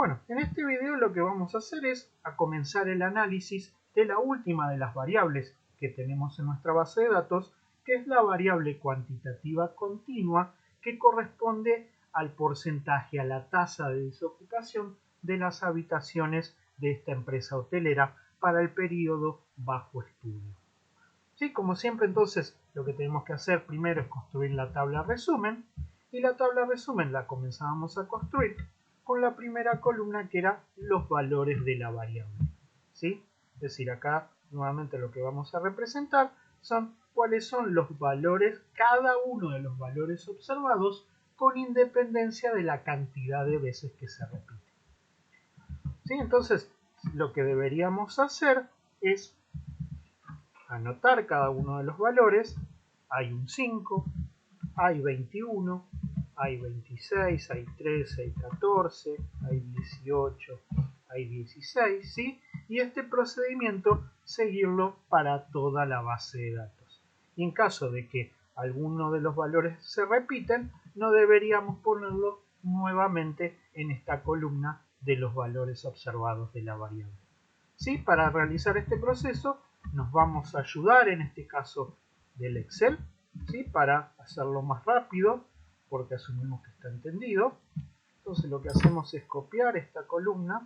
Bueno, en este video lo que vamos a hacer es a comenzar el análisis de la última de las variables que tenemos en nuestra base de datos, que es la variable cuantitativa continua, que corresponde al porcentaje, a la tasa de desocupación de las habitaciones de esta empresa hotelera para el periodo bajo estudio. ¿Sí? Como siempre, entonces, lo que tenemos que hacer primero es construir la tabla resumen, y la tabla resumen la comenzábamos a construir con la primera columna, que era los valores de la variable. ¿Sí? Es decir, acá nuevamente lo que vamos a representar son cuáles son los valores, cada uno de los valores observados, con independencia de la cantidad de veces que se repite. ¿Sí? Entonces, lo que deberíamos hacer es anotar cada uno de los valores. Hay un 5, hay 21, hay 26, hay 13, hay 14, hay 18, hay 16, ¿sí? Y este procedimiento seguirlo para toda la base de datos. Y en caso de que alguno de los valores se repiten, no deberíamos ponerlo nuevamente en esta columna de los valores observados de la variable. ¿Sí? Para realizar este proceso nos vamos a ayudar en este caso del Excel, ¿sí? Para hacerlo más rápido, porque asumimos que está entendido. Entonces lo que hacemos es copiar esta columna,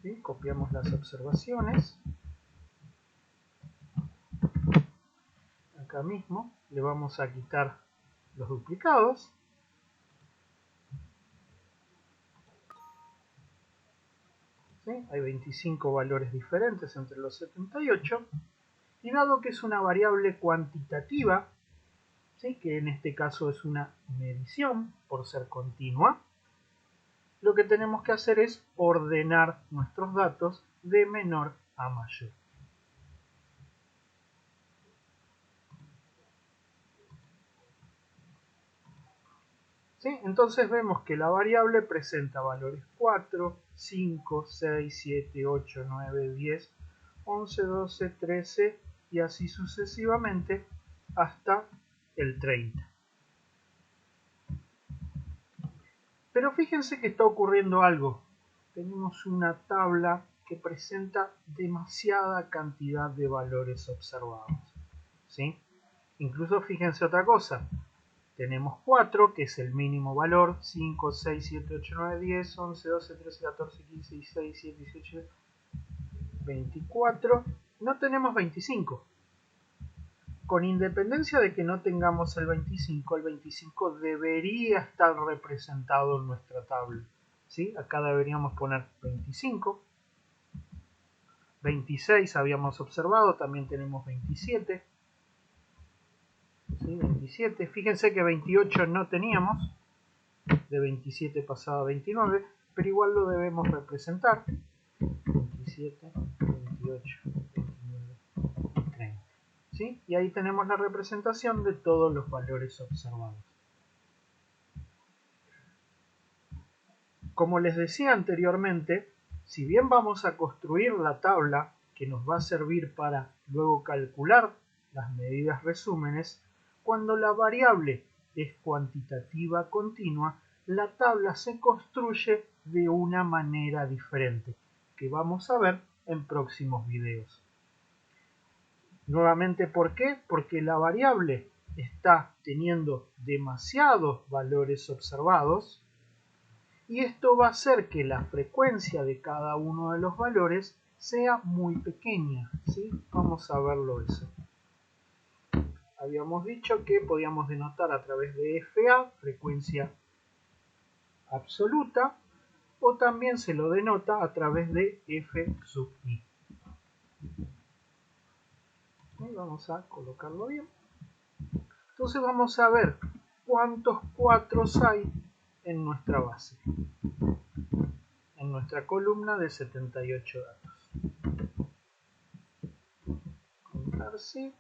¿sí? Copiamos las observaciones, acá mismo le vamos a quitar los duplicados, ¿sí? Hay 25 valores diferentes entre los 78, y dado que es una variable cuantitativa, ¿sí? Que en este caso es una medición por ser continua, lo que tenemos que hacer es ordenar nuestros datos de menor a mayor. ¿Sí? Entonces vemos que la variable presenta valores 4, 5, 6, 7, 8, 9, 10, 11, 12, 13 y así sucesivamente hasta el 30. Pero fíjense que está ocurriendo algo. Tenemos una tabla que presenta demasiada cantidad de valores observados, ¿sí? Incluso fíjense otra cosa. Tenemos 4, que es el mínimo valor, 5, 6, 7, 8, 9, 10, 11, 12, 13, 14, 15, 16, 17, 18, 24. No tenemos 25. Con independencia de que no tengamos el 25 debería estar representado en nuestra tabla. ¿Sí? Acá deberíamos poner 25. 26 habíamos observado, también tenemos 27. ¿Sí? 27. Fíjense que 28 no teníamos, de 27 pasaba a 29, pero igual lo debemos representar. 27, 28, 29, 30. ¿Sí? Y ahí tenemos la representación de todos los valores observados. Como les decía anteriormente, si bien vamos a construir la tabla que nos va a servir para luego calcular las medidas resúmenes, cuando la variable es cuantitativa continua, la tabla se construye de una manera diferente, que vamos a ver en próximos videos. Nuevamente, ¿por qué? Porque la variable está teniendo demasiados valores observados, y esto va a hacer que la frecuencia de cada uno de los valores sea muy pequeña, ¿sí? Vamos a verlo eso. Habíamos dicho que podíamos denotar a través de FA, frecuencia absoluta, o también se lo denota a través de F sub I. Y vamos a colocarlo bien. Entonces vamos a ver cuántos 4 hay en nuestra base, en nuestra columna de 78 datos. Contar sí,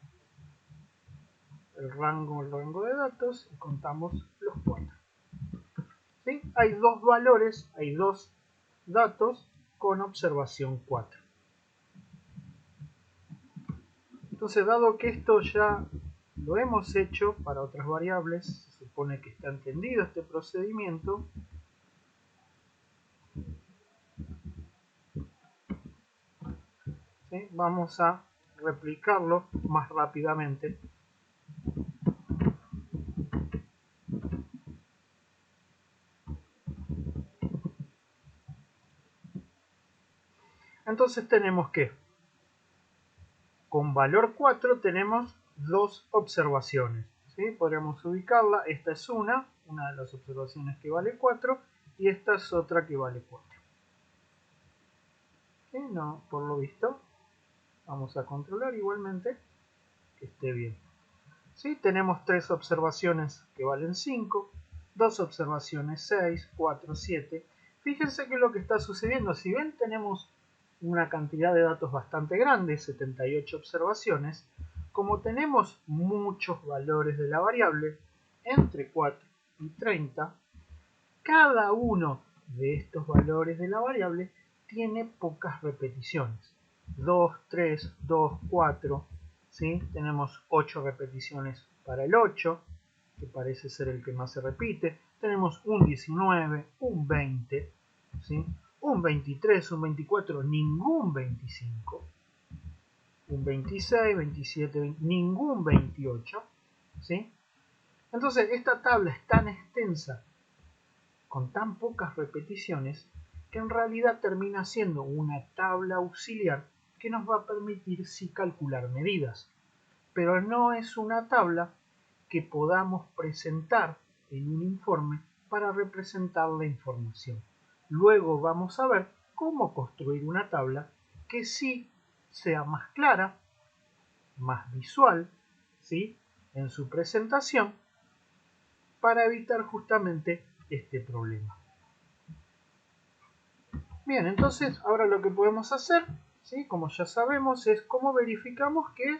el rango de datos, y contamos los 4. ¿Sí? Hay dos valores, hay dos datos con observación 4. Entonces, dado que esto ya lo hemos hecho para otras variables, se supone que está entendido este procedimiento, ¿sí? Vamos a replicarlo más rápidamente. Entonces tenemos que, con valor 4 tenemos dos observaciones, ¿sí? Podríamos ubicarla, esta es una de las observaciones que vale 4 y esta es otra que vale 4. ¿Sí? No, por lo visto, vamos a controlar igualmente que esté bien. ¿Sí? Tenemos tres observaciones que valen 5, dos observaciones 6, 4, 7. Fíjense que lo que está sucediendo, si bien tenemos una cantidad de datos bastante grande, 78 observaciones, como tenemos muchos valores de la variable, entre 4 y 30, cada uno de estos valores de la variable tiene pocas repeticiones. 2, 3, 2, 4, ¿sí? Tenemos 8 repeticiones para el 8, que parece ser el que más se repite. Tenemos un 19, un 20, ¿sí? Un 23, un 24, ningún 25, un 26, 27, 20, ningún 28, ¿sí? Entonces esta tabla es tan extensa, con tan pocas repeticiones, que en realidad termina siendo una tabla auxiliar que nos va a permitir sí calcular medidas, pero no es una tabla que podamos presentar en un informe para representar la información. Luego vamos a ver cómo construir una tabla que sí sea más clara, más visual, ¿sí? En su presentación, para evitar justamente este problema. Bien, entonces ahora lo que podemos hacer, ¿sí? Como ya sabemos, es cómo verificamos que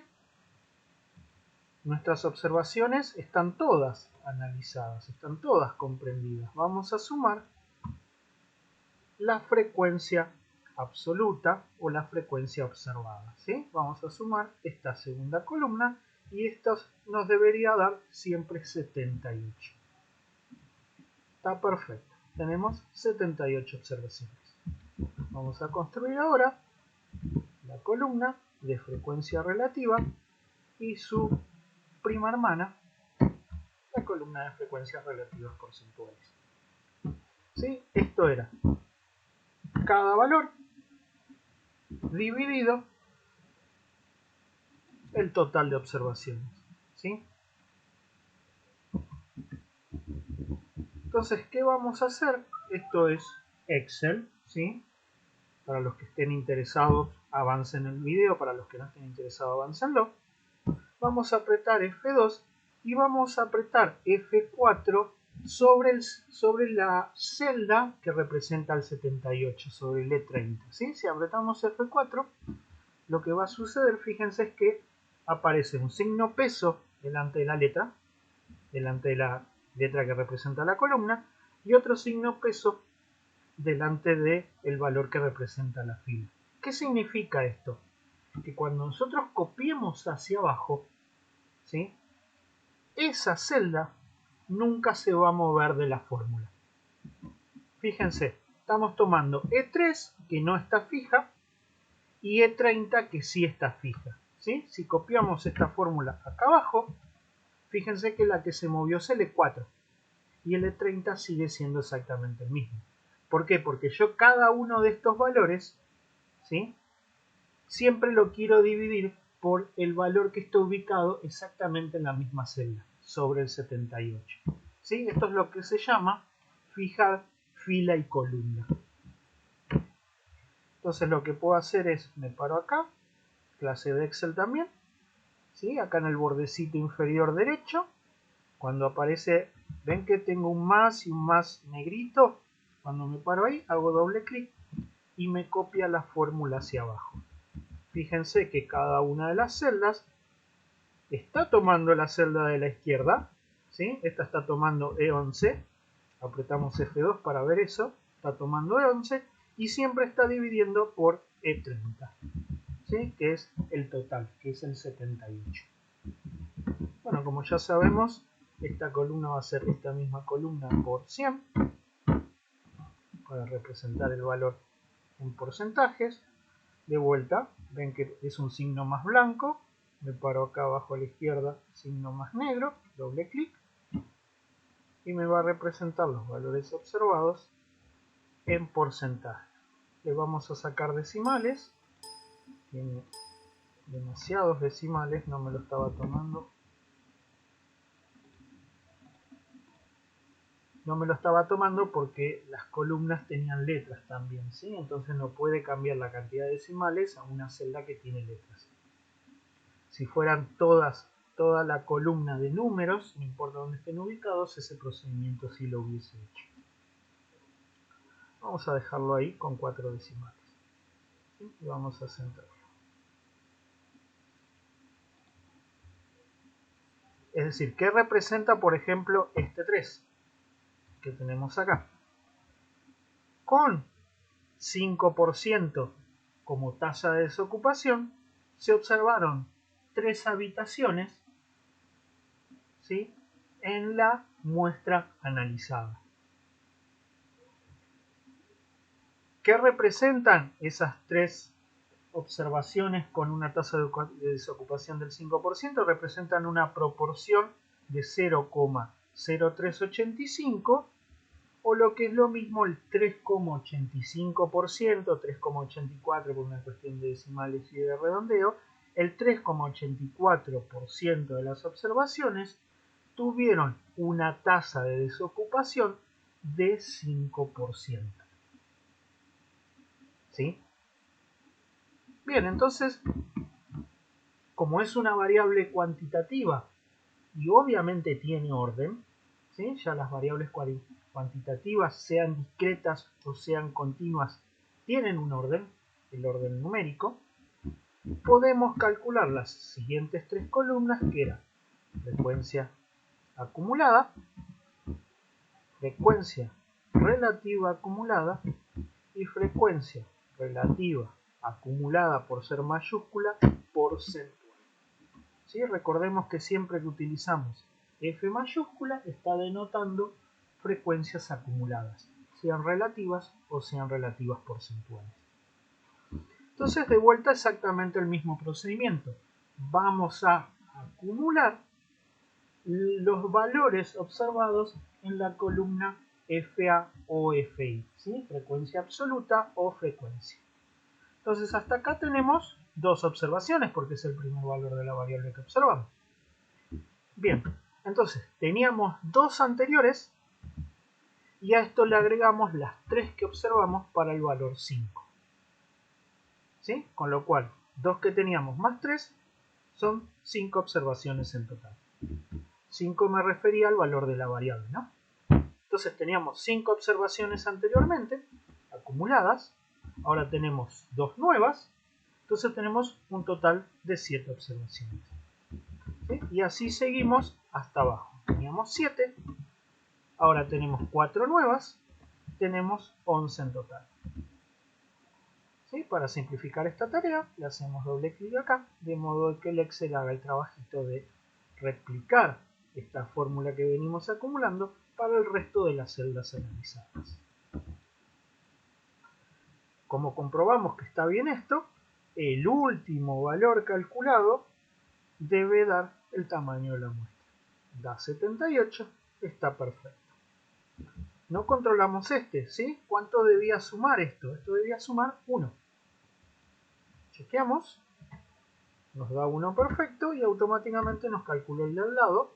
nuestras observaciones están todas analizadas, están todas comprendidas. Vamos a sumar la frecuencia absoluta o la frecuencia observada, ¿sí? Vamos a sumar esta segunda columna y esto nos debería dar siempre 78. Está perfecto. Tenemos 78 observaciones. Vamos a construir ahora la columna de frecuencia relativa y su prima hermana, la columna de frecuencias relativas porcentuales. ¿Sí? Esto era cada valor dividido el total de observaciones. ¿Sí? Entonces, ¿qué vamos a hacer? Esto es Excel, ¿sí? Para los que estén interesados, avancen el video. Para los que no estén interesados, avancenlo. Vamos a apretar F2 y vamos a apretar F4 sobre la celda que representa el 78, sobre el E30. ¿Sí? Si apretamos F4, lo que va a suceder, fíjense, es que aparece un signo peso delante de la letra que representa la columna, y otro signo peso delante del valor que representa la fila. ¿Qué significa esto? Que cuando nosotros copiemos hacia abajo, ¿sí? Esa celda nunca se va a mover de la fórmula. Fíjense, estamos tomando E3, que no está fija, y E30, que sí está fija, ¿sí? Si copiamos esta fórmula acá abajo, fíjense que la que se movió es el E4, y el E30 sigue siendo exactamente el mismo. ¿Por qué? Porque yo cada uno de estos valores, ¿sí? Siempre lo quiero dividir por el valor que está ubicado exactamente en la misma celda, sobre el 78. ¿Sí? Esto es lo que se llama fijar fila y columna. Entonces lo que puedo hacer es, me paro acá, clase de Excel también, ¿sí? Acá en el bordecito inferior derecho, cuando aparece, ven que tengo un más y un más negrito, cuando me paro ahí hago doble clic y me copia la fórmula hacia abajo. Fíjense que cada una de las celdas está tomando la celda de la izquierda, ¿sí? Esta está tomando E11, apretamos F2 para ver eso, está tomando E11 y siempre está dividiendo por E30, ¿sí? Que es el total, que es el 78. Bueno, como ya sabemos, esta columna va a ser esta misma columna por 100, para representar el valor en porcentajes. de vuelta, ven que es un signo más blanco, me paro acá abajo a la izquierda, signo más negro, doble clic, y me va a representar los valores observados en porcentaje. Le vamos a sacar decimales, tiene demasiados decimales, no me lo estaba tomando. No me lo estaba tomando porque las columnas tenían letras también, ¿sí? Entonces no puede cambiar la cantidad de decimales a una celda que tiene letras. Si fueran toda la columna de números, no importa dónde estén ubicados, ese procedimiento sí lo hubiese hecho. Vamos a dejarlo ahí con 4 decimales. ¿Sí? Y vamos a centrarlo. Es decir, ¿qué representa, por ejemplo, este 3 que tenemos acá? Con 5% como tasa de desocupación, se observaron 3 habitaciones, ¿sí?, en la muestra analizada. ¿Qué representan esas 3 observaciones con una tasa de desocupación del 5%? Representan una proporción de 0,0385 o lo que es lo mismo el 3,85%, 3,84% por una cuestión de decimales y de redondeo. El 3,84% de las observaciones tuvieron una tasa de desocupación de 5%. ¿Sí? Bien, entonces, como es una variable cuantitativa y obviamente tiene orden, ¿sí?, ya las variables cuantitativas, sean discretas o sean continuas, tienen un orden, el orden numérico, podemos calcular las siguientes 3 columnas, que eran frecuencia acumulada, frecuencia relativa acumulada y frecuencia relativa acumulada, por ser mayúscula, porcentual. ¿Sí? Recordemos que siempre que utilizamos F mayúscula está denotando frecuencias acumuladas, sean relativas o sean relativas porcentuales. Entonces, de vuelta, exactamente el mismo procedimiento. Vamos a acumular los valores observados en la columna FA o FI, ¿sí?, frecuencia absoluta o frecuencia. Entonces, hasta acá tenemos 2 observaciones porque es el primer valor de la variable que observamos. Bien, entonces teníamos 2 anteriores y a esto le agregamos las 3 que observamos para el valor 5. ¿Sí? Con lo cual, 2 que teníamos más 3 son 5 observaciones en total. 5 me refería al valor de la variable, ¿no? Entonces teníamos 5 observaciones anteriormente, acumuladas. Ahora tenemos 2 nuevas. Entonces tenemos un total de 7 observaciones. ¿Sí? Y así seguimos hasta abajo. Teníamos 7. Ahora tenemos 4 nuevas. Tenemos 11 en total. ¿Sí? Para simplificar esta tarea, le hacemos doble clic acá, de modo que el Excel haga el trabajito de replicar esta fórmula que venimos acumulando para el resto de las celdas analizadas. Como comprobamos que está bien esto, el último valor calculado debe dar el tamaño de la muestra. Da 78, está perfecto. No controlamos este, ¿sí? ¿Cuánto debía sumar esto? Esto debía sumar 1. Chequeamos, nos da 1 perfecto y automáticamente nos calculó el de al lado,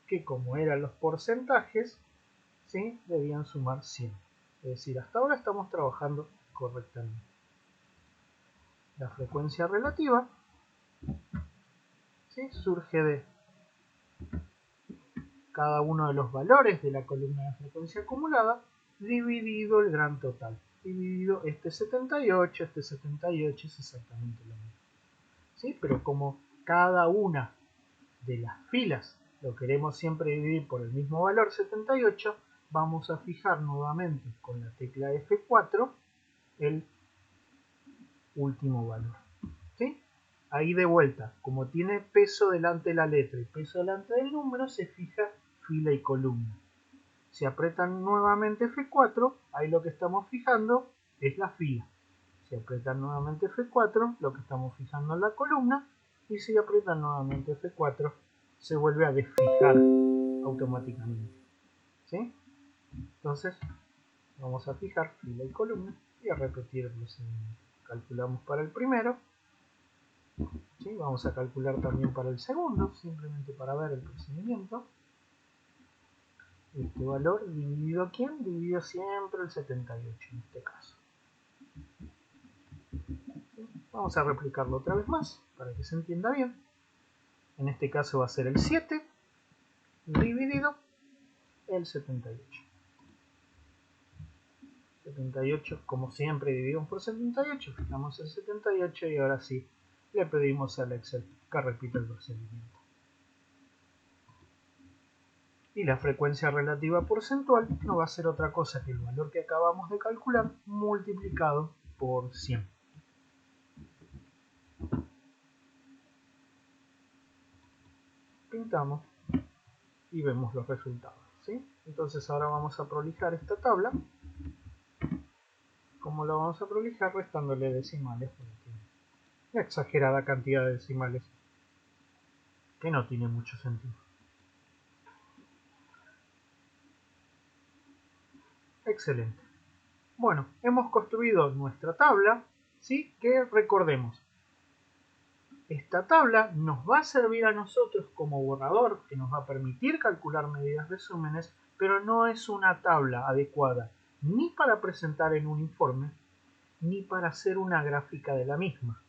que como eran los porcentajes, ¿sí?, debían sumar 100. Es decir, hasta ahora estamos trabajando correctamente. La frecuencia relativa, ¿sí?, surge de cada uno de los valores de la columna de frecuencia acumulada dividido el gran total. Dividido este 78, este 78 es exactamente lo mismo. ¿Sí? Pero como cada una de las filas lo queremos siempre dividir por el mismo valor 78, vamos a fijar nuevamente con la tecla F4 el último valor. ¿Sí? Ahí de vuelta, como tiene peso delante de la letra y peso delante del número, se fija fila y columna. Si apretan nuevamente F4, ahí lo que estamos fijando es la fila. Si aprietan nuevamente F4, lo que estamos fijando en la columna, y si aprietan nuevamente F4, se vuelve a desfijar automáticamente. ¿Sí? Entonces, vamos a fijar fila y columna y a repetir el procedimiento. Calculamos para el primero. ¿Sí? Vamos a calcular también para el segundo, simplemente para ver el procedimiento. Este valor dividido a ¿quién? Dividido siempre el 78 en este caso. Vamos a replicarlo otra vez más para que se entienda bien. En este caso va a ser el 7 dividido el 78. 78, como siempre, dividimos por 78, fijamos el 78 y ahora sí le pedimos al Excel que repita el procedimiento. Y la frecuencia relativa porcentual no va a ser otra cosa que el valor que acabamos de calcular multiplicado por 100. Pintamos y vemos los resultados, ¿sí? Entonces ahora vamos a prolijar esta tabla. ¿Cómo la vamos a prolijar? Restándole decimales, porque tiene una exagerada cantidad de decimales que no tiene mucho sentido. Excelente. Bueno, hemos construido nuestra tabla, ¿sí? Que recordemos, esta tabla nos va a servir a nosotros como borrador, que nos va a permitir calcular medidas resúmenes, pero no es una tabla adecuada ni para presentar en un informe, ni para hacer una gráfica de la misma,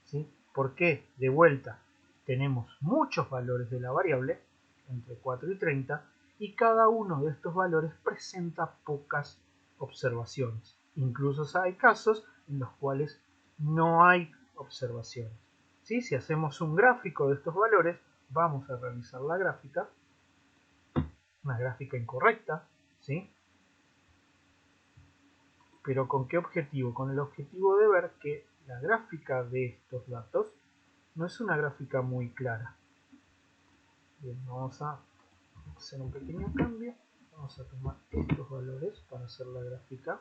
¿sí? Porque, de vuelta, tenemos muchos valores de la variable, entre 4 y 30, y cada uno de estos valores presenta pocas observaciones. Incluso hay casos en los cuales no hay observaciones. ¿Sí? Si hacemos un gráfico de estos valores, vamos a realizar la gráfica, una gráfica incorrecta, ¿sí? Pero ¿con qué objetivo? Con el objetivo de ver que la gráfica de estos datos no es una gráfica muy clara. Bien, vamos a hacer un pequeño cambio. Vamos a tomar estos valores para hacer la gráfica.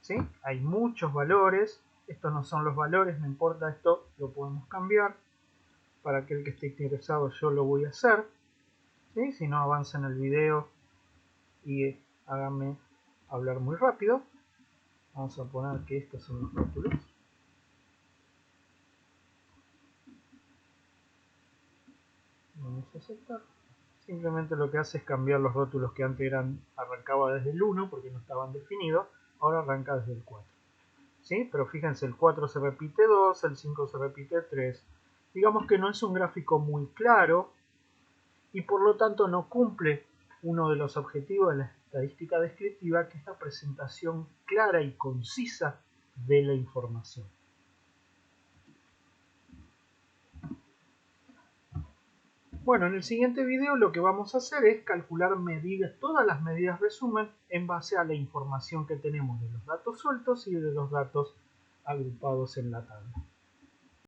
¿Sí? Hay muchos valores. Estos no son los valores, no importa, esto lo podemos cambiar. Para aquel que esté interesado, yo lo voy a hacer. ¿Sí? Si no, avanza en el video y háganme hablar muy rápido. Vamos a poner que estos son los rótulos. Vamos a aceptar. Simplemente lo que hace es cambiar los rótulos que antes arrancaba desde el 1 porque no estaban definidos, ahora arranca desde el 4. ¿Sí? Pero fíjense, el 4 se repite 2, el 5 se repite 3. Digamos que no es un gráfico muy claro y por lo tanto no cumple uno de los objetivos de la estadística descriptiva, que es la presentación clara y concisa de la información. Bueno, en el siguiente video lo que vamos a hacer es calcular medidas, todas las medidas resumen en base a la información que tenemos de los datos sueltos y de los datos agrupados en la tabla.